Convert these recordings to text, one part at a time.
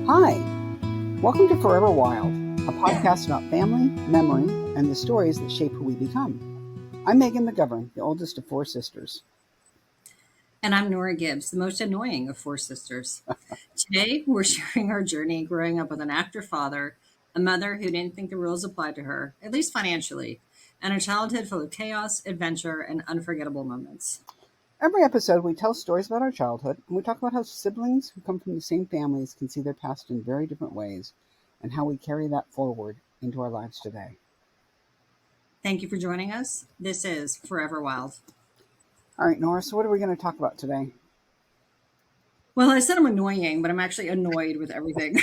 Hi, welcome to Forever Wild, a podcast about family, memory, and the stories that shape who we become. I'm Meagan McGovern, the oldest of four sisters. And I'm Nora Gibbs, the most annoying of four sisters. Today, we're sharing our journey growing up with an actor father, a mother who didn't think the rules applied to her, at least financially, and a childhood full of chaos, adventure, and unforgettable moments. Every episode, we tell stories about our childhood, and we talk about how siblings who come from the same families can see their past in very different ways, and how we carry that forward into our lives today. Thank you for joining us. This is Forever Wild. All right, Nora, so what are we going to talk about today? Well, I said I'm annoying, but I'm actually annoyed with everything.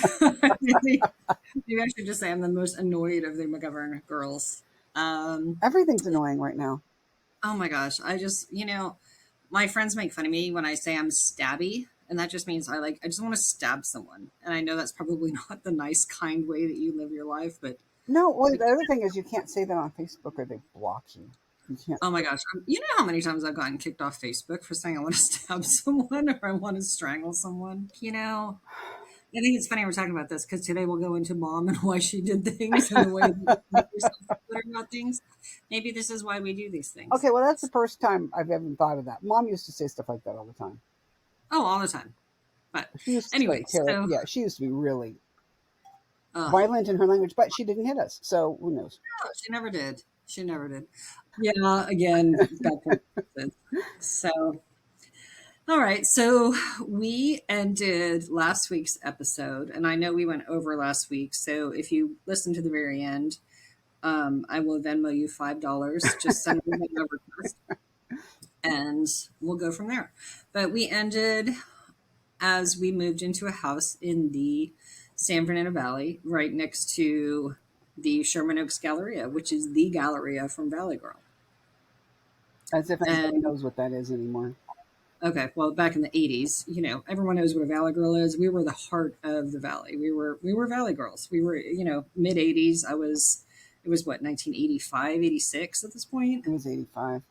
Maybe I should just say I'm the most annoyed of the McGovern girls. Everything's annoying right now. Oh my gosh. My friends make fun of me when I say I'm stabby. And that just means I just want to stab someone. And I know that's probably not the nice, kind way that you live your life, but No, well, the other thing is you can't say that on Facebook or they block you. You can't. oh my gosh. You know how many times I've gotten kicked off Facebook for saying I want to stab someone or I want to strangle someone? I think it's funny we're talking about this because today we'll go into mom and why she did things and the way that you yourself about things. Maybe this is why we do these things. Okay, well, that's the first time I've ever thought of that. Mom used to say stuff like that all the time. Oh, all the time. But She used to anyway, say, she used to be really violent in her language, but she didn't hit us. So who knows? no, she never did. She never did. Yeah, again, that point. So, all right. So we ended last week's episode, and I know we went over last week. So if you listen to the very end, I will Venmo you $5. Just send me a request, and we'll go from there. But we ended as we moved into a house in the San Fernando Valley, right next to the Sherman Oaks Galleria, which is the Galleria from Valley Girl. As if anybody knows what that is anymore. Okay, well, back in the 80s, everyone knows what a Valley Girl is. We were the heart of the Valley. We were Valley Girls. We were, mid 80s. It was what, 1985, 86 at this point? It was 85.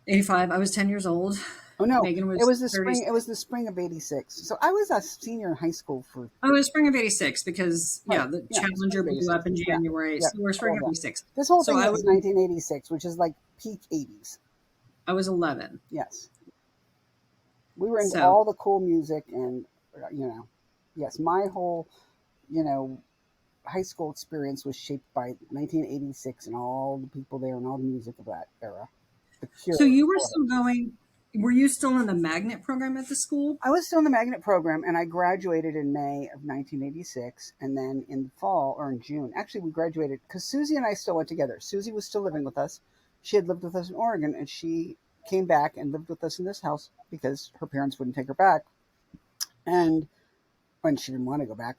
85. I was 10 years old. Oh no, Meagan was it was the 30. spring. It was the spring of '86. So I was a senior in high school for. Oh, it was spring of '86 because the Challenger blew up in January. Yeah, So we're spring of '86. This whole so thing I was 1986, which is like peak '80s. I was 11. Yes, we were into all the cool music, and yes, my whole high school experience was shaped by 1986 and all the people there and all the music of that era. So you were still going. Were you still in the magnet program at the school? I was still in the magnet program, and I graduated in May of 1986. And then in the fall, or in June, actually, we graduated because Susie and I still went together. Susie was still living with us. She had lived with us in Oregon, and she came back and lived with us in this house because her parents wouldn't take her back. And when she didn't want to go back.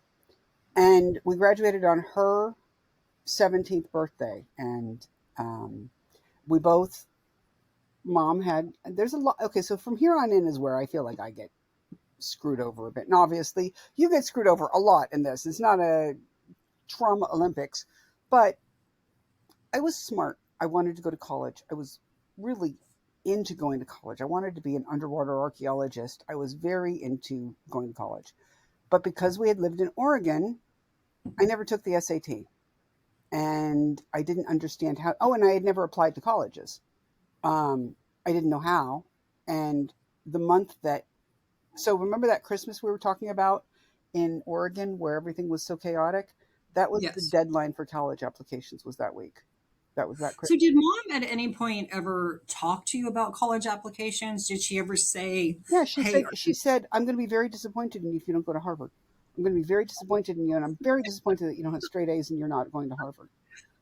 And we graduated on her 17th birthday. And we both... Mom had, there's a lot. Okay, so from here on in is where I feel like I get screwed over a bit. And obviously, you get screwed over a lot in this. It's not a trauma Olympics, but I was smart. I wanted to go to college. I was really into going to college. I wanted to be an underwater archaeologist. I was very into going to college. But because we had lived in Oregon, I never took the SAT. And I didn't understand how. Oh, and I had never applied to colleges. I didn't know how. And the month so remember that Christmas we were talking about in Oregon where everything was so chaotic? That was the deadline for college applications was that week. That was that Christmas. So did Mom at any point ever talk to you about college applications? Did she ever say, yeah, she said, I'm going to be very disappointed in you if you don't go to Harvard. I'm going to be very disappointed in you. And I'm very disappointed that you don't have straight A's and you're not going to Harvard.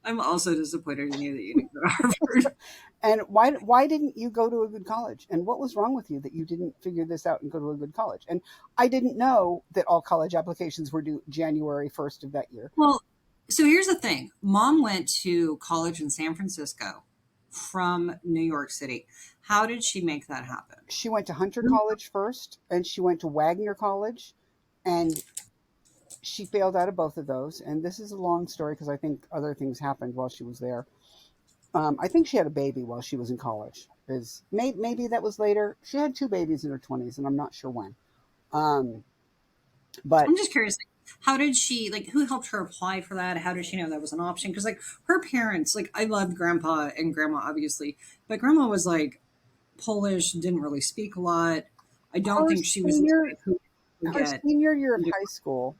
I'm also disappointed in you that you didn't go to Harvard. And why didn't you go to a good college? And what was wrong with you that you didn't figure this out and go to a good college? And I didn't know that all college applications were due January 1st of that year. Well, so here's the thing. Mom went to college in San Francisco from New York City. How did she make that happen? She went to Hunter College first, and she went to Wagner College, and she failed out of both of those. And this is a long story because I think other things happened while she was there. I think she had a baby while she was in college. Maybe that was later. She had 2 babies in her 20s, and I'm not sure when. But I'm just curious, like, how did she, like, who helped her apply for that? How did she know that was an option? Because, like, her parents, like, I loved grandpa and grandma, obviously, but grandma was, like, Polish, didn't really speak a lot. I don't her think she was the senior type who would her get senior year of into. high school,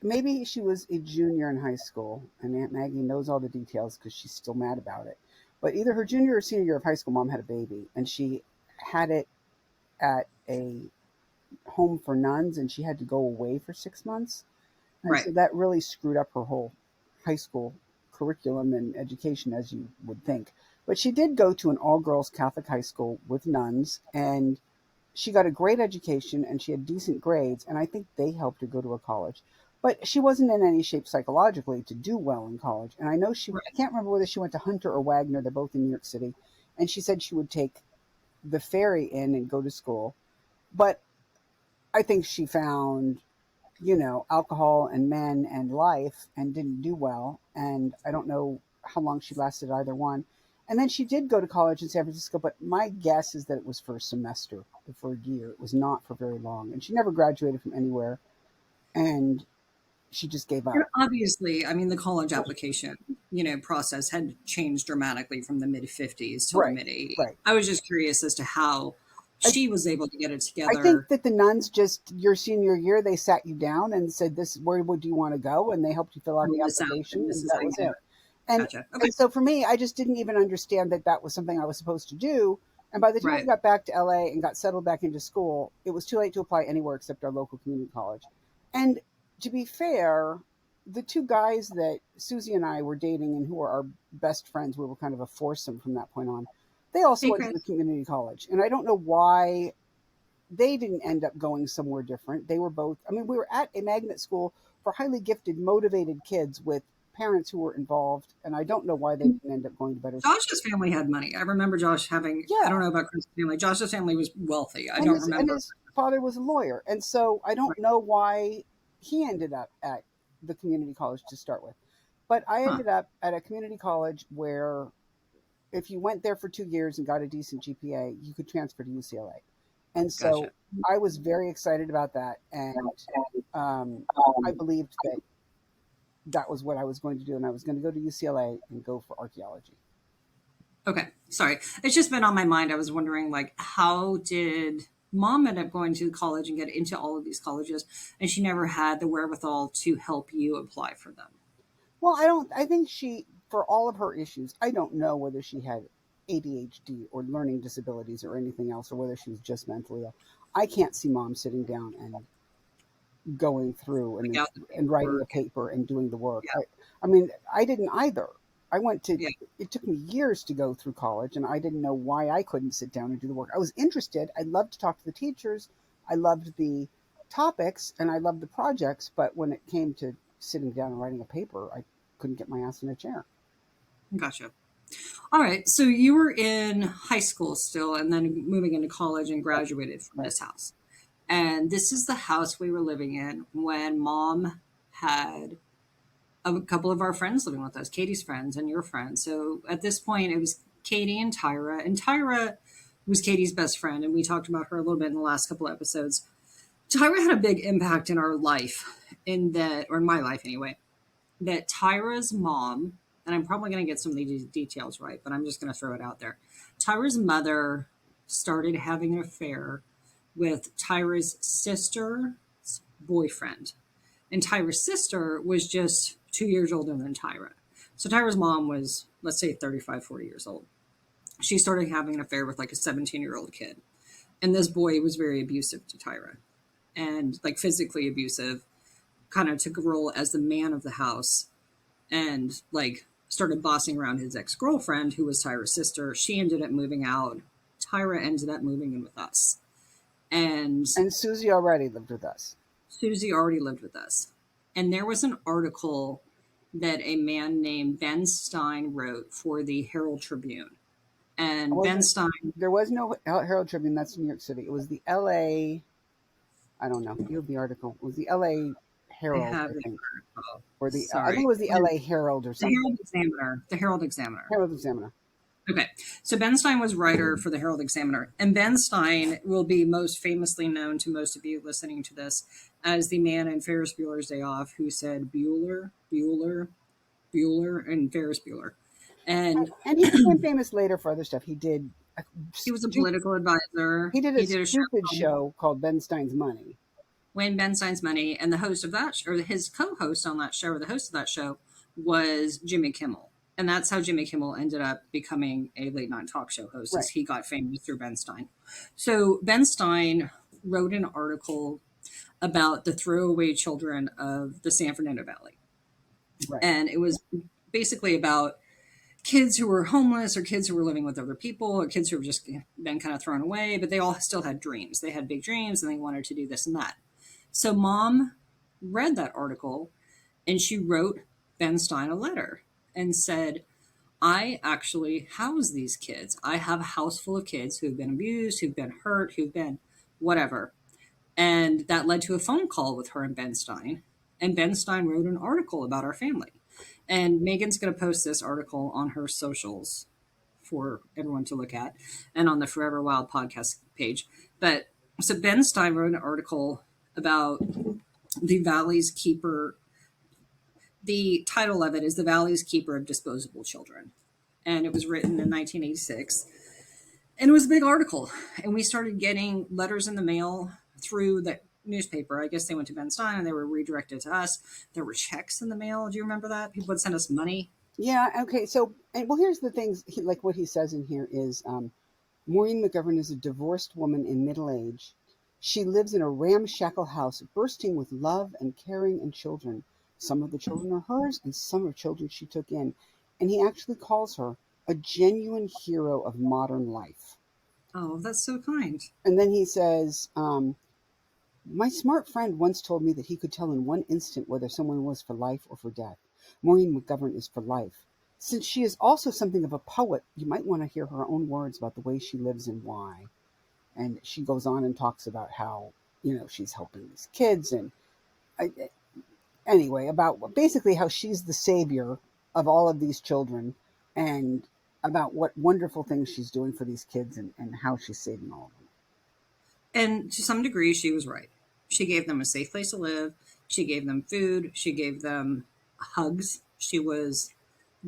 maybe she was a junior in high school, and Aunt Maggie knows all the details because she's still mad about it. But either her junior or senior year of high school, mom had a baby, and she had it at a home for nuns, and she had to go away for 6 months. And Right. so that really screwed up her whole high school curriculum and education, as you would think. But she did go to an all girls Catholic high school with nuns, and she got a great education and she had decent grades. And I think they helped her go to a college. But she wasn't in any shape psychologically to do well in college. And I know I Right. can't remember whether she went to Hunter or Wagner. They're both in New York City. And she said she would take the ferry in and go to school. But I think she found, alcohol and men and life and didn't do well. And I don't know how long she lasted either one. And then she did go to college in San Francisco, but my guess is that it was for a semester, for a year. It was not for very long. And she never graduated from anywhere. And she just gave And up. obviously, I mean, the college application, process had changed dramatically from the mid 50s till the Right, mid 80s. right. I was just curious as to how I, she was able to get it I think together that the nuns just, your senior year, they sat you down and said, "This, where would you want to go?" And they helped you fill out from the the South, application, and this and is that how you was do it. it. And Gotcha. Okay. and so for me, I just didn't even understand that that was something I was supposed to do. And by the time we Right. got back to LA and got settled back into school, it was too late to apply anywhere except our local community college. And to be fair, the two guys that Susie and I were dating and who were our best friends, we were kind of a foursome from that point on. They also Hey, went to the Chris. community college, and I don't know why they didn't end up going somewhere different. They were both, I mean, we were at a magnet school for highly gifted, motivated kids with parents who were involved. And I don't know why they didn't end up going to better schools. Josh's family had money. I remember Josh having, I Yeah. don't know about Chris' family. Josh's family was wealthy. I And don't and remember. his father was a lawyer. And so I don't Right. know why he ended up at the community college to start with. But I Huh. ended up at a community college where if you went there for 2 years and got a decent GPA, you could transfer to UCLA. And Gotcha. so I was very excited about that. And um, I believed that that was what I was going to do. And I was going to go to UCLA and go for archaeology. Okay. Sorry. It's just been on my mind. I was wondering, like, how did mom end up going to college and get into all of these colleges, and she never had the wherewithal to help you apply for them? Well, I think she, for all of her issues, I don't know whether she had ADHD or learning disabilities or anything else, or whether she was just mentally ill. I can't see mom sitting down and going through Like, out the and writing a paperwork. paper and doing the work. Yeah. I mean, I didn't either. I went to, Yeah. it took me years to go through college, and I didn't know why I couldn't sit down and do the work. I was interested. I loved to talk to the teachers. I loved the topics and I loved the projects. But when it came to sitting down and writing a paper, I couldn't get my ass in a chair. Gotcha. All right. So you were in high school still, and then moving into college and Right, graduated from right. this house. And this is the house we were living in when mom had a couple of our friends living with us, Katie's friends and your friends. So at this point, it was Katie and Tyra. And Tyra was Katie's best friend. And we talked about her a little bit in the last couple of episodes. Tyra had a big impact in our life, in that, or in my life anyway, that Tyra's mom, and I'm probably going to get some of these details right, but I'm just going to throw it out there. Tyra's mother started having an affair with Tyra's sister's boyfriend. And Tyra's sister was just 2 years older than Tyra. So Tyra's mom was, let's say, 35, 40 years old. She started having an affair with like a 17-year-old kid. And this boy was very abusive to Tyra, and like physically abusive, kind of took a role as the man of the house, and like started bossing around his ex-girlfriend, who was Tyra's sister. She ended up moving out. Tyra ended up moving in with us. And And Susie already lived with us. Susie already lived with us. And there was an article that a man named Ben Stein wrote for the Herald Tribune. It And Ben wasn't, Stein, there was no Herald Tribune. That's New York City. It was the LA, I don't know. You have the article. It was the LA I Herald, have I the think. article. Or I think Sorry. it was the LA Herald or The something. Herald Examiner. The Herald Examiner. Herald Examiner. Okay. So Ben Stein was writer for the Herald Examiner. And Ben Stein will be most famously known to most of you listening to this as the man in Ferris Bueller's Day Off who said Bueller, Bueller, Bueller, and Ferris Bueller. And And he became famous later for other stuff. He did a he was a stu- political advisor. he did a He did a show stupid called show called Ben Stein's Money. Wayne Ben Stein's Money, and the host of that, or his co-host on that show, or the host of that show, was Jimmy Kimmel, and that's how Jimmy Kimmel ended up becoming a late night talk show host, as Right, he got famous through Ben Stein. So Ben Stein wrote an article about the throwaway children of the San Fernando Valley, right. and it was basically about kids who were homeless or kids who were living with other people or kids who were just been kind of thrown away, but they all still had dreams. They had big dreams and they wanted to do this and that. So mom read that article and she wrote Ben Stein a letter and said, I actually house these kids. I have a house full of kids who've been abused, who've been hurt, who've been whatever. And that led to a phone call with her and Ben Stein. And Ben Stein wrote an article about our family. And Megan's going to post this article on her socials for everyone to look at and on the Forever Wild podcast page. But so Ben Stein wrote an article about the Valley's Keeper. The title of it is The Valley's Keeper of Disposable Children. And it was written in 1986. And it was a big article. And we started getting letters in the mail through the newspaper. I guess they went to Ben Stein and they were redirected to us. There were checks in the mail. Do you remember that? People would send us money. Yeah. Okay. So, and well, here's the things. Like what he says in here is, Maureen McGovern is a divorced woman in middle age. She lives in a ramshackle house, bursting with love and caring and children. Some of the children are hers, and some are children she took in. And he actually calls her a genuine hero of modern life. Oh, that's so kind. And then he says, my smart friend once told me that he could tell in one instant whether someone was for life or for death. Maureen McGovern is for life. Since she is also something of a poet, you might want to hear her own words about the way she lives and why. And she goes on and talks about how, she's helping these kids. And I, anyway, about basically how she's the savior of all of these children and about what wonderful things she's doing for these kids and how she's saving all of them. And to some degree, she was right. She gave them a safe place to live. She gave them food. She gave them hugs. She was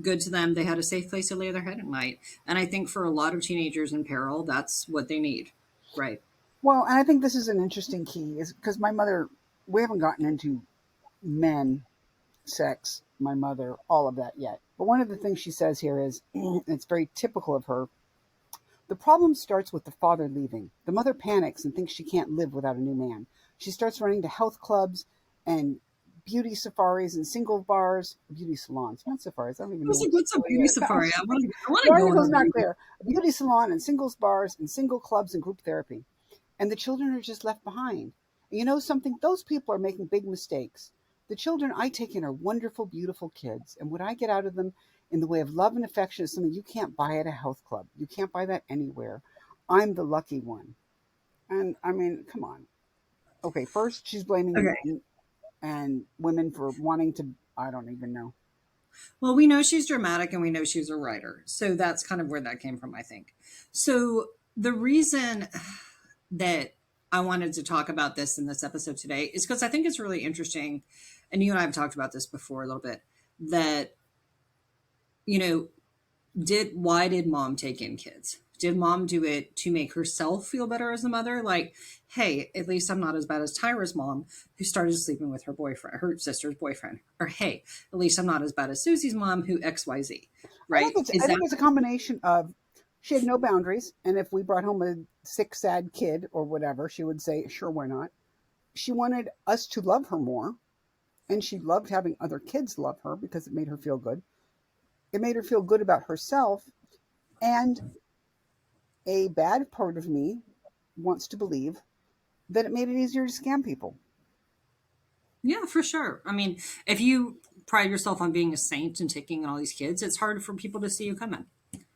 good to them. They had a safe place to lay their head at night. And I think for a lot of teenagers in peril, that's what they need. Right. Well, and I think this is an interesting key is because my mother, we haven't gotten into men, sex, my mother, all of that yet. But one of the things she says here is, it's very typical of her. The problem starts with the father leaving. The mother panics and thinks she can't live without a new man. She starts running to health clubs and beauty safaris and single bars, beauty salons, not safaris. I don't even know What's a beauty safari? I want The to go on article's a not beauty. clear. A beauty salon and singles bars and single clubs and group therapy. And the children are just left behind. And you know something? Those people are making big mistakes. The children I take in are wonderful, beautiful kids. And what I get out of them in the way of love and affection is something you can't buy at a health club. You can't buy that anywhere. I'm the lucky one. And I mean, come on. Okay, first she's blaming Okay. men and women for wanting to, I don't even know. Well, we know she's dramatic and we know she's a writer. So that's kind of where that came from, I think. So the reason that I wanted to talk about this in this episode today is because I think it's really interesting. And you and I have talked about this before a little bit that, you know, why did mom take in kids? Did mom do it to make herself feel better as a mother? Like, hey, at least I'm not as bad as Tyra's mom, who started sleeping with her boyfriend, her sister's boyfriend. Or hey, at least I'm not as bad as Susie's mom, who XYZ. Right? Is I that think it's a combination of she had no boundaries, and if we brought home a sick, sad kid or whatever, she would say, "Sure, why not?" She wanted us to love her more, and she loved having other kids love her because it made her feel good. It made her feel good about herself, and a bad part of me wants to believe that it made it easier to scam people. yeah, for sure. I mean, if you pride yourself on being a saint and taking in all these kids, it's hard for people to see you coming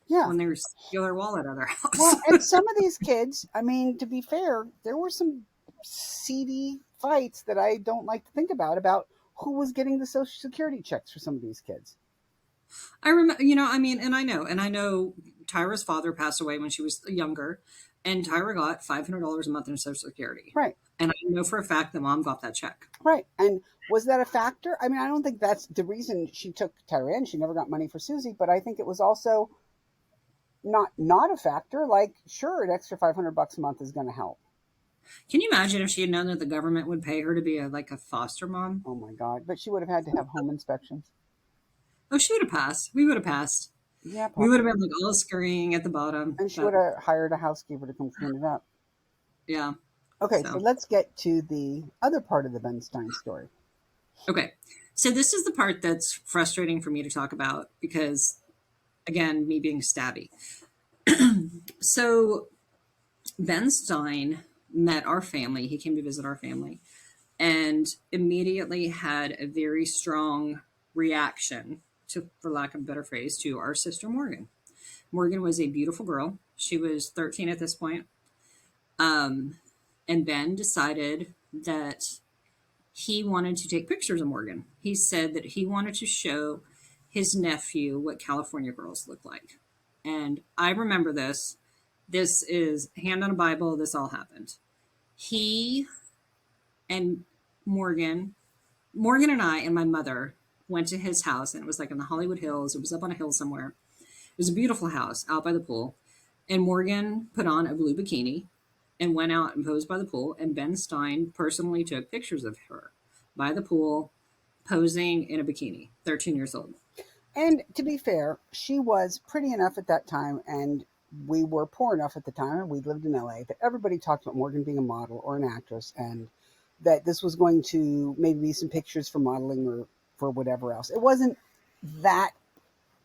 Yeah. when they steal their wallet out of their house. Well, and some of these kids, I mean, to be fair, there were some seedy fights that I don't like to think about who was getting the social security checks for some of these kids. I remember, you know, I mean, and I know Tyra's father passed away when she was younger, and Tyra got $500 a month in Social Security. Right. And I know for a fact that mom got that check. Right. And was that a factor? I mean, I don't think that's the reason she took Tyra in. She never got money for Susie, but I think it was also not a factor. Like, sure, an extra $500 a month is going to help. Can you imagine if she had known that the government would pay her to be a foster mom? Oh my God! But she would have had to have home inspections. Oh, she would have passed. We would have passed. Yeah, We would have possibly. been like all scurrying at the bottom. And she But would have hired a housekeeper to come clean it up. yeah. Okay, so So let's get to the other part of the Ben Stein story. okay. So this is the part that's frustrating for me to talk about because again, me being stabby. So Ben Stein met our family. He came to visit our family and immediately had a very strong reaction to, for lack of a better phrase, to our sister Morgan. Morgan was a beautiful girl. She was 13 at this point. Um, and Ben decided that he wanted to take pictures of Morgan. He said that he wanted to show his nephew what California girls look like. And I remember this. This is hand on a Bible. This all happened. He and Morgan and I and my mother went to his house, and it was like in the Hollywood Hills. It was up on a hill somewhere. It was a beautiful house out by the pool. And Morgan put on a blue bikini and went out and posed by the pool. And Ben Stein personally took pictures of her by the pool, posing in a bikini, 13 years old. And to be fair, she was pretty enough at that time, and we were poor enough at the time, and we lived in LA, that everybody talked about Morgan being a model or an actress, and that this was going to maybe be some pictures for modeling or for whatever else. It wasn't that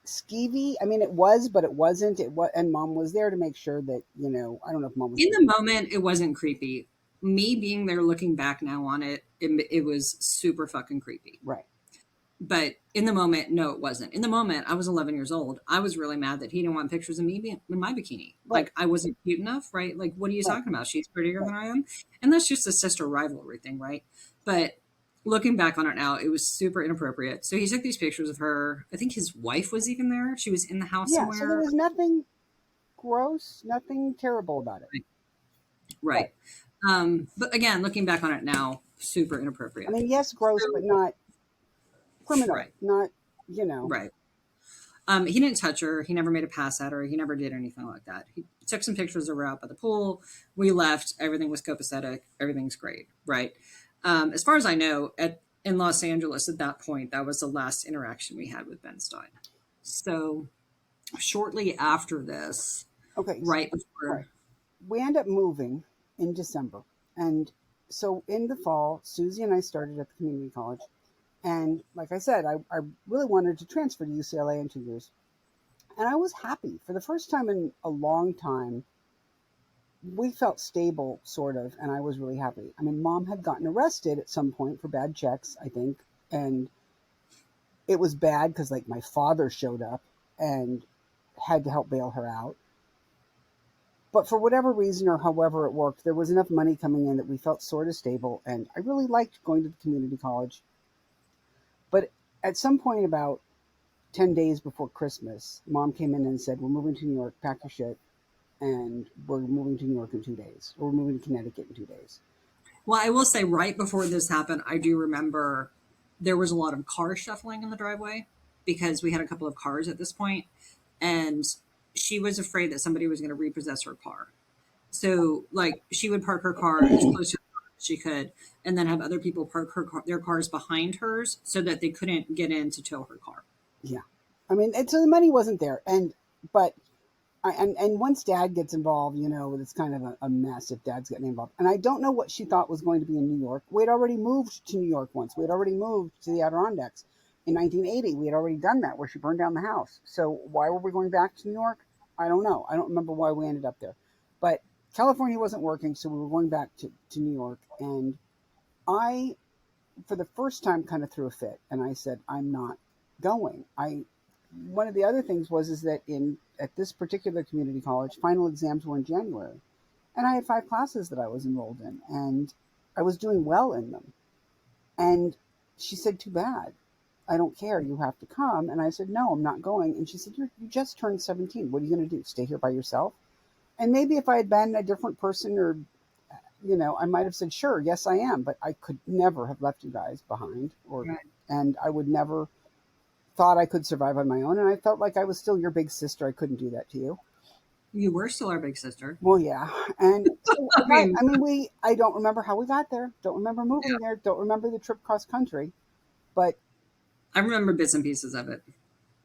skeevy. I mean, it was, but it wasn't. It was, and mom was there to make sure that, I don't know if mom was In there. the moment, it wasn't creepy. Me being there looking back now on it was super fucking creepy. Right. But in the moment, no, it wasn't. In the moment, I was 11 years old. I was really mad that he didn't want pictures of me in my bikini. Right. Like, I wasn't cute enough, right? Like, what are you Right. talking about? She's prettier Right. than I am. And that's just a sister rivalry thing, right? But looking back on it now, it was super inappropriate. So he took these pictures of her. I think his wife was even there. She was in the house Yeah. So there somewhere. was nothing gross, nothing terrible about it. Right. But again, looking back on it now, super inappropriate. I mean, yes, gross, but not criminal. Right. Not, Right. He didn't touch her. He never made a pass at her. He never did anything like that. He took some pictures of her out by the pool. We left. Everything was copacetic. Everything's great. Right. As far as I know, in Los Angeles at that point, that was the last interaction we had with Ben Stein. So shortly after this, Okay. right before. Right. We end up moving in December. And so in the fall, Susie and I started at the community college. And like I said, I really wanted to transfer to UCLA in 2 years. And I was happy. For the first time in a long time, we felt stable, sort of, and I was really happy. I mean, mom had gotten arrested at some point for bad checks, I think. And it was bad because, like, my father showed up and had to help bail her out. But for whatever reason or however it worked, there was enough money coming in that we felt sort of stable. And I really liked going to the community college. But at some point, about 10 days before Christmas, mom came in and said, "We're moving to New York, pack your shit, and we're moving to New York in 2 days. Or we're moving to Connecticut in 2 days." Well, I will say right before this happened, I do remember there was a lot of car shuffling in the driveway because we had a couple of cars at this point, and she was afraid that somebody was going to repossess her car. So, like, she would park her car as close to the car as she could, and then have other people park their cars behind hers so that they couldn't get in to tow her car. Yeah. I mean, and so the money wasn't there. And once dad gets involved, it's kind of a mess if dad's getting involved. And I don't know what she thought was going to be in New York. We had already moved to New York once. We had already moved to the Adirondacks in 1980. We had already done that where she burned down the house. So why were we going back to New York? I don't know. I don't remember why we ended up there. But California wasn't working, so we were going back to New York. And I, for the first time, kind of threw a fit. And I said, I'm not going. One of the other things is that at this particular community college, final exams were in January, and I had 5 classes that I was enrolled in, and I was doing well in them. And she said, "Too bad." I don't care. You have to come. And I said, no, I'm not going. And she said, you just turned 17. What are you going to do? Stay here by yourself? And maybe if I had been a different person or, I might have said, sure, yes, I am. But I could never have left you guys behind Right. and I would never thought I could survive on my own. And I felt like I was still your big sister. I couldn't do that to you. You were still our big sister. Well, yeah. And so I mean, I don't remember how we got there. Don't remember moving there. Don't remember the trip cross country. But I remember bits and pieces of it.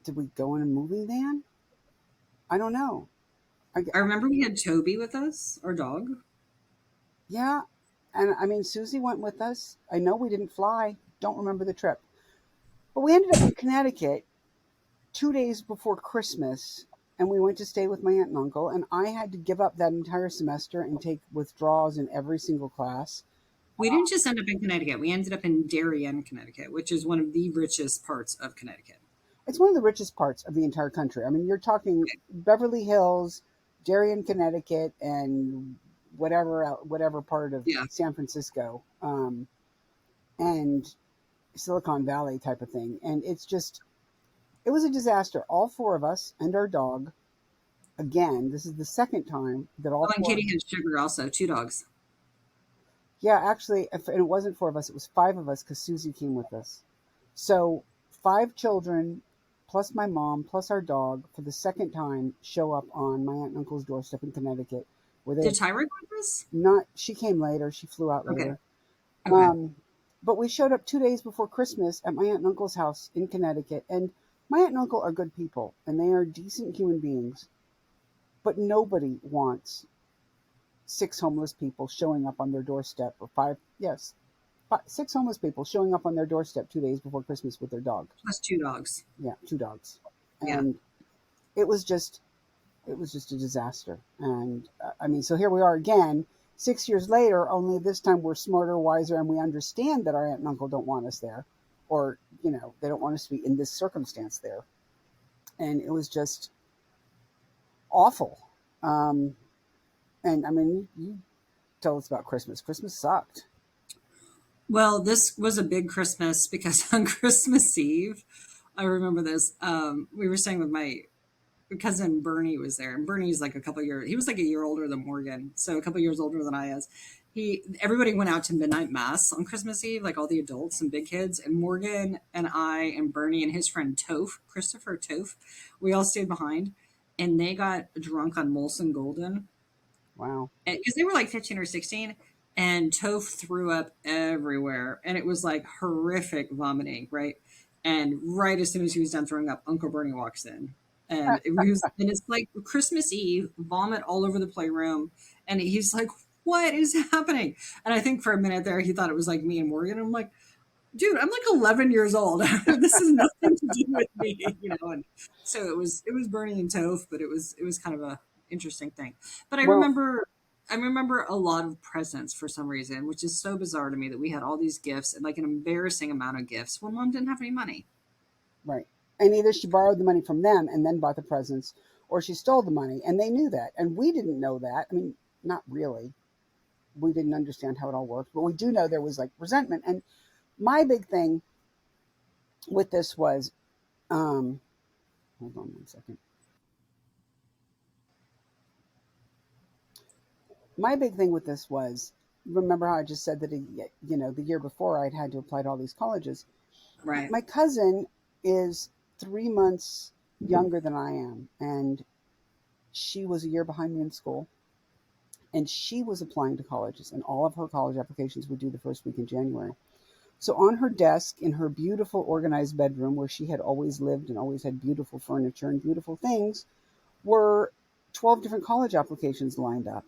did we go in a moving van? I don't know. I remember we had Toby with us, our dog. Yeah. And I mean, Susie went with us. I know we didn't fly. Don't remember the trip. But we ended up in Connecticut 2 days before Christmas. And we went to stay with my aunt and uncle. And I had to give up that entire semester and take withdrawals in every single class. We didn't just end up in Connecticut. We ended up in Darien, Connecticut, which is one of the richest parts of Connecticut. It's one of the richest parts of the entire country. I mean, you're talking Beverly Hills, Darien, Connecticut, and whatever part of Yeah. San Francisco, and Silicon Valley type of thing. And it was a disaster. All four of us and our dog. Again, this is the second time that all Oh, and four. Kitty has Sugar also, two dogs. Yeah, actually, if it wasn't four of us, it was five of us because Susie came with us. So five children, plus my mom, plus our dog, for the second time, show up on my aunt and uncle's doorstep in Connecticut, where they Did Tyra go with us? not. She came later. She flew out Okay. later. Okay. But we showed up 2 days before Christmas at my aunt and uncle's house in Connecticut, and my aunt and uncle are good people, and they are decent human beings. But nobody wants six homeless people showing up on their doorstep, or five. Yes, six homeless people showing up on their doorstep 2 days before Christmas with their dog. Plus two dogs. Yeah, two dogs, Yeah. and it was just a disaster. And I mean, so here we are again, 6 years later. Only this time we're smarter, wiser, and we understand that our aunt and uncle don't want us there, or they don't want us to be in this circumstance there. And it was just awful. And I mean, you tell us about Christmas. Christmas sucked. Well, this was a big Christmas because on Christmas Eve, I remember this. We were staying with my cousin Bernie was there, and Bernie's like a couple years. He was like a year older than Morgan, so a couple years older than I is. Everybody went out to midnight mass on Christmas Eve, like all the adults and big kids, and Morgan and I and Bernie and his friend Toph, Christopher Toph, we all stayed behind, and they got drunk on Molson Golden Wow. because they were like 15 or 16, and Toph threw up everywhere, and it was like horrific vomiting, right? And right as soon as he was done throwing up, Uncle Bernie walks in, and it's like Christmas Eve, vomit all over the playroom, and he's like, "What is happening?" And I think for a minute there, he thought it was like me and Morgan. I'm like, "Dude, I'm like 11 years old. This has nothing to do with me, you know." And so it was Bernie and Toph, but it was kind of a interesting thing. But Well, I remember a lot of presents for some reason, which is so bizarre to me that we had all these gifts and like an embarrassing amount of gifts when mom didn't have any money. right. And either she borrowed the money from them and then bought the presents, or she stole the money, and they knew that, and we didn't know that. I mean, not really. We didn't understand how it all worked, but we do know there was like resentment. And my big thing with this was, hold on 1 second. My big thing with this was, remember how I just said that, the year before I'd had to apply to all these colleges. Right. My cousin is 3 months younger than I am, and she was a year behind me in school, and she was applying to colleges, and all of her college applications were due the first week in January. So on her desk in her beautiful organized bedroom where she had always lived and always had beautiful furniture and beautiful things were 12 different college applications lined up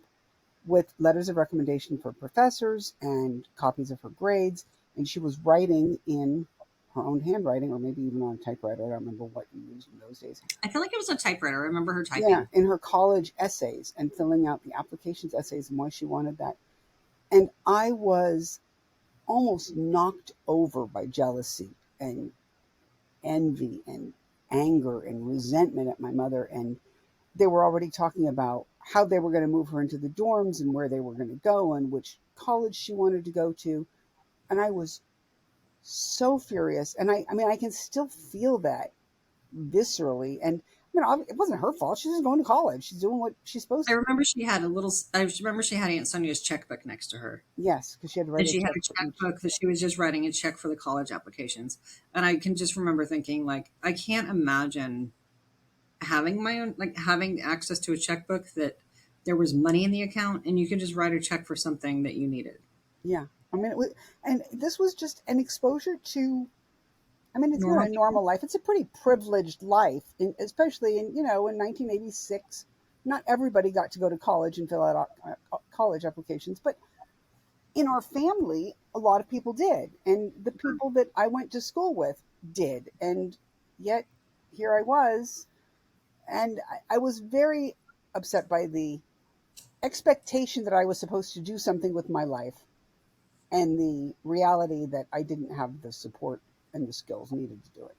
with letters of recommendation for professors and copies of her grades. And she was writing in her own handwriting, or maybe even on a typewriter. I don't remember what you used in those days. I feel like it was a typewriter. I remember her Yeah, typing. in her college essays and filling out the applications essays and why she wanted that. And I was almost knocked over by jealousy and envy and anger and resentment at my mother. And they were already talking about how they were going to move her into the dorms and where they were going to go and which college she wanted to go to. And I was so furious. And I mean, I can still feel that viscerally. And it wasn't her fault. She's just going to college. She's doing what she's supposed I to. remember she had a little. I remember she had Aunt Sonia's checkbook next to her, Yes, because she had to write and a she had check a for each. checkbook that she was just writing a check for the college applications. And I can just remember thinking, like, I can't imagine having my own, like, having access to a checkbook that there was money in the account and you could just write a check for something that you needed. Yeah. I mean, and this was just an exposure to, I mean, it's not Normal a people. normal life. It's a pretty privileged life, especially in 1986. Not everybody got to go to college and fill out college applications, but in our family, a lot of people did. And the people that I went to school with did. And yet here I was. And I was very upset by the expectation that I was supposed to do something with my life and the reality that I didn't have the support and the skills needed to do it.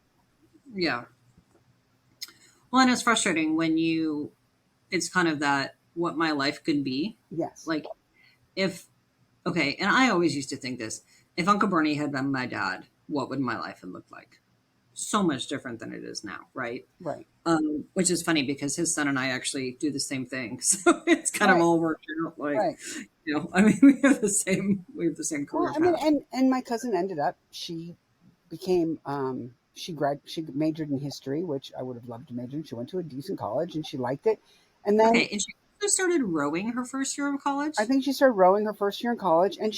Yeah. Well, and it's frustrating when it's kind of that what my life could be. Yes. Like, if, okay, and I always used to think this, if Uncle Bernie had been my dad, what would my life have looked like? So much different than it is now, right? Right. Which is funny because his son and I actually do the same thing. So it's kind of Right. all worked out. Like, Right. I mean, we have the same Well, career I mean, path. and my cousin ended up, she became, she majored in history, which I would have loved to major in. She went to a decent college and she liked it. And then Okay, and she also started rowing her first year of I college. think she started rowing her first year in college, and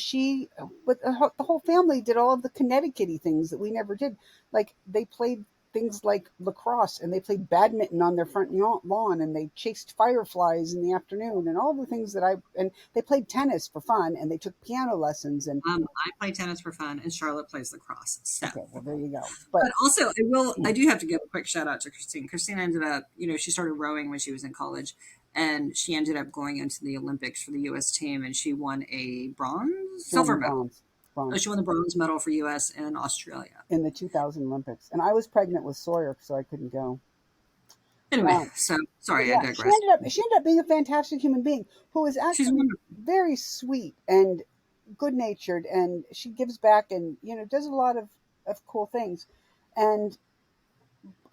but the whole family did all of the Connecticut things that we never did. Like they played things like lacrosse, and they played badminton on their front lawn, and they chased fireflies in the afternoon, and all the things and they played tennis for fun, and they took piano lessons, and I play tennis for fun, and Charlotte plays lacrosse. So, okay, well there you go. but But also, I do have to give a quick shout out to Christine. Christine ended up, she started rowing when she was in college, and she ended up going into the Olympics for the U.S. team, and she won a she won the silver medal. bronze, bronze She won the bronze medal for U.S. and Australia. in the 2000 Olympics, and I was pregnant with Sawyer, so I couldn't go. Anyway, Um, so But sorry, I yeah, digress. she ended up being a fantastic human being who is She's actually wonderful. very sweet and good natured, and she gives back and does a lot of cool things. And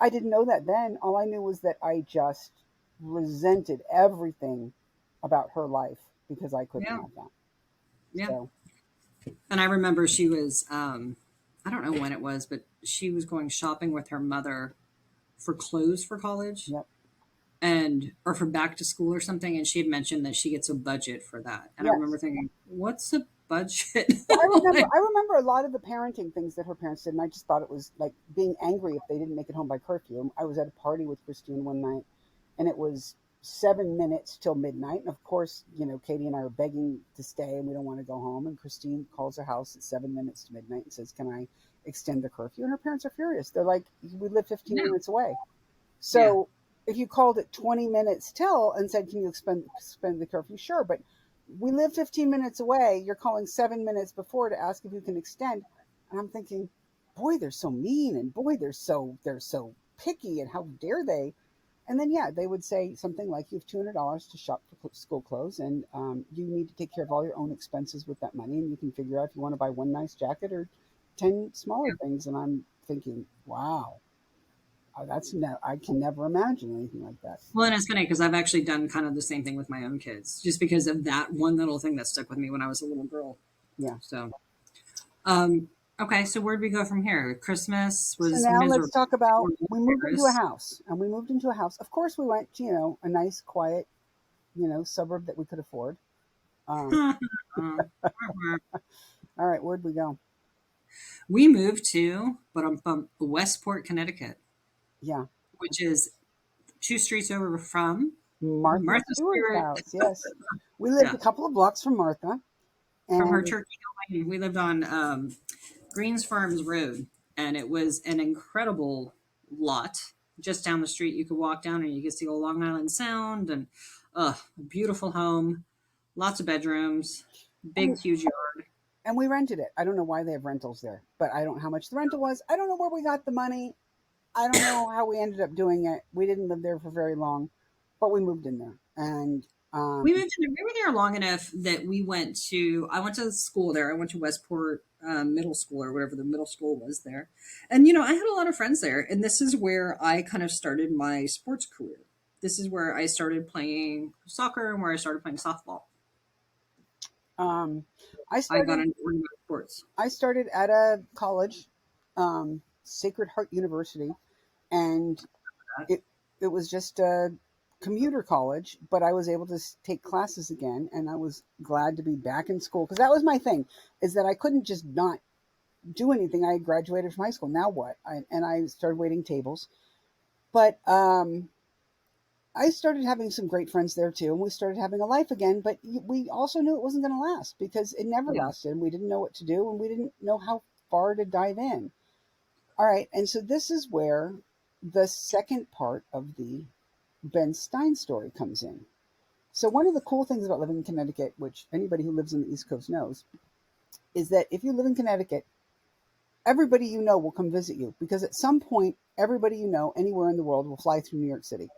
I didn't know that then. All I knew was that I just resented everything about her life because I couldn't Yeah, have that. yeah. So And I remember she was, I don't know when it was, but she was going shopping with her mother for clothes for college yep. or for back to school or something. And she had mentioned that she gets a budget for that. And I remember Yes. thinking, what's a budget? Well, Like, I remember a lot of the parenting things that her parents did, and I just thought it was like being angry if they didn't make it home by curfew. I was at a party with Christine one night, and it was 7 minutes till midnight. And of course, Katie and I are begging to stay, and we don't want to go home. And Christine calls her house at 7 minutes to midnight and says, "Can I extend the curfew?" And her parents are furious. They're like, "We live 15 no, minutes away." yeah, So if you called it 20 minutes till and said, "Can you expend the curfew?" Sure, but we live 15 minutes away. You're calling 7 minutes before to ask if you can extend. And I'm thinking, boy, they're so mean, and boy, they're so picky, and how dare they? And then yeah, they would say something like, "You have $200 to shop for school clothes, and you need to take care of all your own expenses with that money, and you can figure out if you want to buy one nice jacket or 10 smaller things." And I'm thinking, wow, I can never imagine anything like that. well, and it's funny because I've actually done kind of the same thing with my own kids, just because of that one little thing that stuck with me when I was a little girl. Yeah. So, um, okay, so where'd we go from here? Christmas So was now let's miserable. talk about, we moved into a Paris. house, and we moved into a house. Of course, we went to, a nice, quiet, suburb that we could afford. Um, all right, where'd we go? We moved to Westport, Connecticut, Yeah, which is 2 streets over from Martha Martha Stewart's Stewart. house. Yes, we lived Yeah, a couple of blocks from Martha, from her and church. Lane. We lived on Greens Farms Road, and it was an incredible lot just down the street. You could walk down and you could see old Long Island Sound, and a beautiful home, lots of bedrooms, and we big, huge yard. and we rented it. I don't know why they have rentals there, but I don't know how much the rental was. I don't know where we got the money. I don't know how we ended up doing it. We didn't live there for very long, but we moved in there, and We were there long enough that I went to school there. I went to Westport middle school or whatever the middle school was there. And, I had a lot of friends there. And this is where I kind of started my sports career. This is where I started playing soccer and where I started playing softball. Um, I I got started into organized sports. I started at a college, Sacred Heart University, and it it was just a commuter college, but I was able to take classes again, and I was glad to be back in school because that was my thing, is that I couldn't just not do anything. I had graduated from high school. Now what? I started waiting tables, but I started having some great friends there too, and we started having a life again. But we also knew it wasn't going to last because it never Yeah. lasted, and we didn't know what to do, and we didn't know how far to dive in. All right, and so this is where the second part of the Ben Stein story comes in. So one of the cool things about living in Connecticut, which anybody who lives on the East Coast knows, is that if you live in Connecticut, everybody you know will come visit you because at some point, everybody you know anywhere in the world will fly through New York City.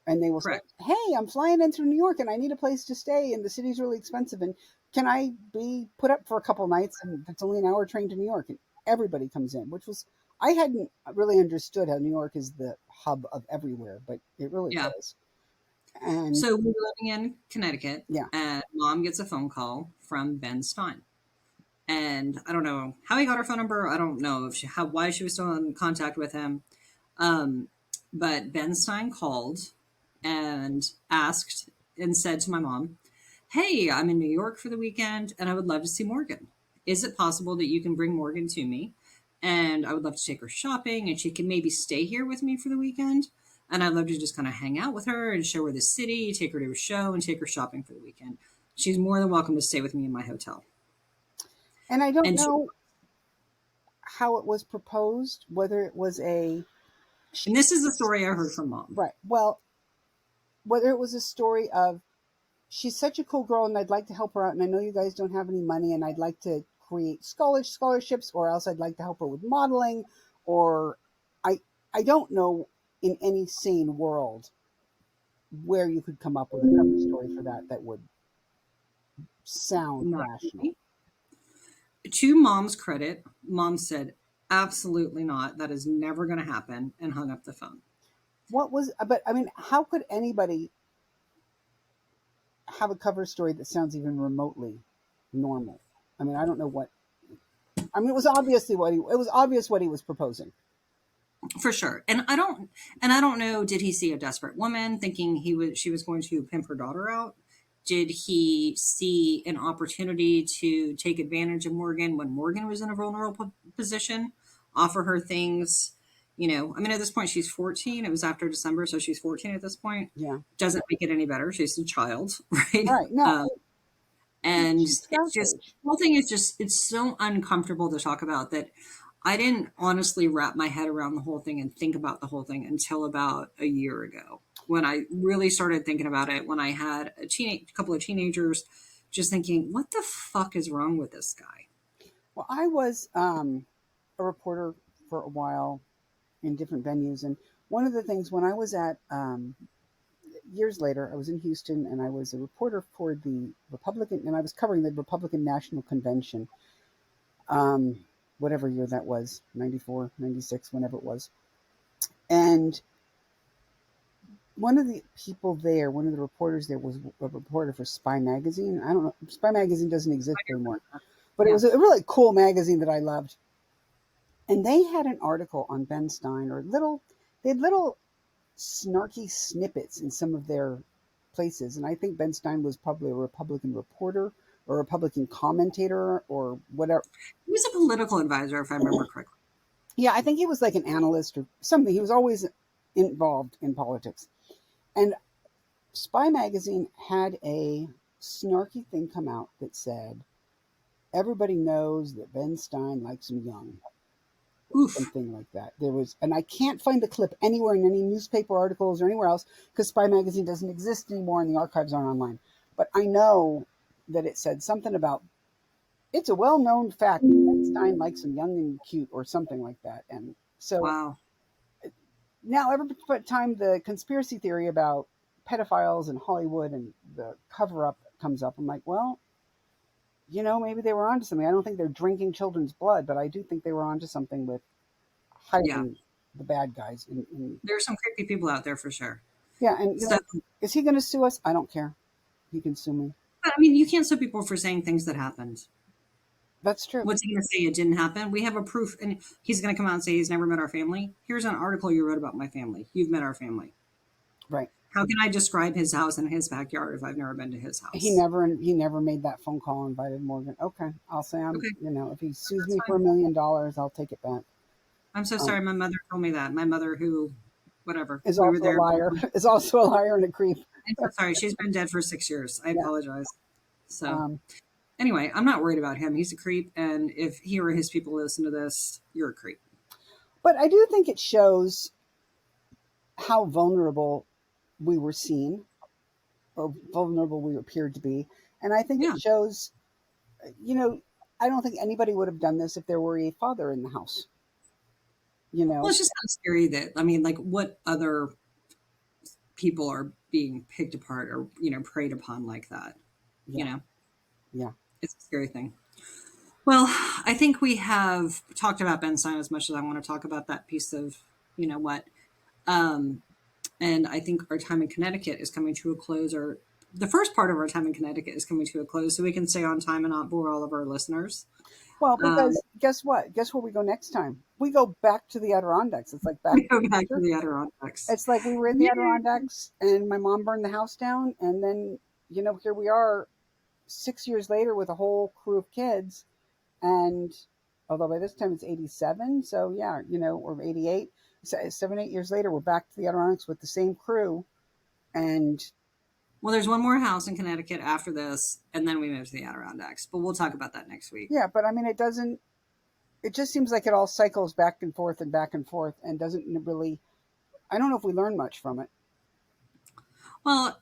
And they will say, Correct. "Hey, I'm flying in through New York and I need a place to stay and the city's really expensive and can I be put up for a couple nights and it's only an hour train to New York?" And everybody comes in, which was I hadn't really understood how New York is the hub of everywhere, but it really Yeah. is. And So we were living in Connecticut, yeah, and mom gets a phone call from Ben Stein. And I don't know how he got her phone number. I don't know if why she was still in contact with him. Um, but Ben Stein called and asked and said to my mom, "Hey, I'm in New York for the weekend and I would love to see Morgan. Is it possible that you can bring Morgan to me? And I would love to take her shopping and she can maybe stay here with me for the weekend. And I'd love to just kind of hang out with her and show her the city, take her to a show, and take her shopping for the weekend. She's more than welcome to stay with me in my hotel." and I don't And she, know how it was proposed, whether it was a and this is the story I heard from mom. right, well, whether it was a story of she's such a cool girl and I'd like to help her out and I know you guys don't have any money and I'd like to create scholarships or else I'd like to help her with modeling or I I don't know in any sane world where you could come up with a cover story for that that would sound Not rational. me. To mom's credit, mom said, "Absolutely not. That is never going to happen," and hung up the phone. What was but I mean how could anybody have a cover story that sounds even remotely normal? I mean I don't know what I mean it was obvious what he was proposing. For sure. And I don't know, did he see a desperate woman thinking she was going to pimp her daughter out? Did he see an opportunity to take advantage of Morgan when Morgan was in a vulnerable position, offer her things? I mean, at this point, she's 14. It was after December, so she's 14 at this point. Yeah. Doesn't make it any better. She's a child, right? Right. No, And she's it's Scout's just, age. the whole thing is just, it's so uncomfortable to talk about that I didn't honestly wrap my head around the whole thing and think about the whole thing until about a year ago when I really started thinking about it. When I had couple of teenagers, just thinking, what the fuck is wrong with this guy? Well, I was a reporter for a while in different venues, and one of the things when I was at years later, I was in Houston, and I was a reporter for the Republican, and I was covering the Republican National Convention, um, whatever year that was, 94, 96, whenever it was, and one of the people there, one of the reporters there was a reporter for Spy Magazine. I don't know, Spy Magazine doesn't exist anymore, but it Yeah. was a really cool magazine that I loved. And they had an article on Ben Stein, or they had little snarky snippets in some of their places. And I think Ben Stein was probably a Republican reporter or a Republican commentator or whatever. He was a political advisor, if I remember correctly. Yeah, I think he was like an analyst or something. He was always involved in politics. And Spy Magazine had a snarky thing come out that said, "Everybody knows that Ben Stein likes him young," Oof. something like that. There was, and I can't find the clip anywhere in any newspaper articles or anywhere else because Spy Magazine doesn't exist anymore and the archives aren't online. But I know that it said something about it's a well known fact that Ben Stein likes him young and cute or something like that. And so Wow. now every time the conspiracy theory about pedophiles in Hollywood and the cover up comes up, I'm like, well, maybe they were onto something. I don't think they're drinking children's blood, but I do think they were onto something with Yeah, hiding the bad guys. there's some creepy people out there for sure. Yeah, and So, is he going to sue us? I don't care. He can sue me. but I mean, you can't sue people for saying things that happened. That's true. What's he going to say? It didn't happen. We have a proof, and he's going to come out and say he's never met our family. Here's an article you wrote about my family. You've met our family. Right. How can I describe his house and his backyard if I've never been to his He house? never made that phone call and invited Morgan. Okay, I'll say Okay, if he sues that's me for fine. $1 million, I'll take it back. I'm so Um, sorry. My mother told me that. My mother, who, whatever, is we were also a there. liar. Is also a liar and a creep. I'm so sorry. She's been dead for 6 years. I Yeah. apologize. So, Um, anyway, I'm not worried about him. He's a creep. And if he or his people listen to this, you're a creep. but I do think it shows how vulnerable we were seen, or vulnerable we appeared to be, and I think Yeah. it shows. You know, I don't think anybody would have done this if there were a father in the house. You Well, know. it's just kind of scary that, I mean, like, what other people are being picked apart or, preyed upon like that? You Yeah. know, Yeah. it's a scary thing. Well, I think we have talked about Ben Stein as much as I want to talk about that piece of, what. Um, and I think our time in Connecticut is coming to a close, or the first part of our time in Connecticut is coming to a close, so we can stay on time and not bore all of our listeners. Well, Um, because guess what? Guess where we go next time? We go back to the Adirondacks. It's like Back we to go the back to Future. the Adirondacks. It's like we were in the Yeah. Adirondacks and my mom burned the house down. And then, here we are 6 years later with a whole crew of kids. And although by this time it's 87, so yeah, or 88, 7, 8 years later, we're back to the Adirondacks with the same crew. And Well, there's one more house in Connecticut after this, and then we move to the Adirondacks. But we'll talk about that next week. yeah, but I mean, it just seems like it all cycles back and forth and doesn't really, I don't know if we learn much from it. Well,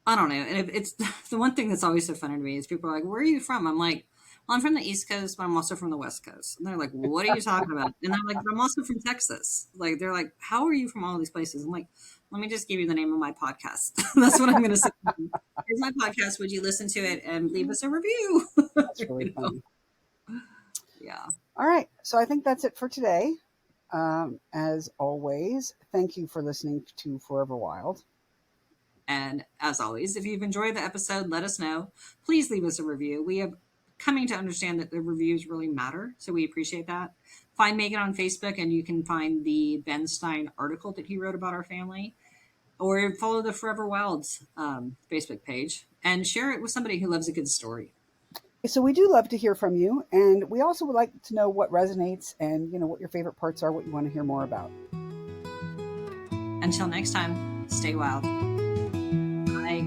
I don't know. And it's the one thing that's always so funny to me is people are like, "Where are you from?" I'm like, "Well, I'm from the East Coast, but I'm also from the West Coast." And they're like, "What are you talking about?" And I'm like, "I'm also from Texas." Like, they're like, "How are you from all these places?" I'm like, "Let me just give you the name of my podcast." That's what I'm going to say. Here's my podcast. Would you listen to it and leave us a review? That's really funny. Yeah. All right. So I think that's it for today. As always, thank you for listening to Forever Wild. And as always, if you've enjoyed the episode, let us know. Please leave us a review. We have coming to understand that the reviews really matter, so we appreciate that. Find Meagan on Facebook, and you can find the Ben Stein article that he wrote about our family, or follow the Forever Wilds Facebook page and share it with somebody who loves a good story. So we do love to hear from you, and we also would like to know what resonates and what your favorite parts are, what you want to hear more about. Until next time, stay wild. Bye.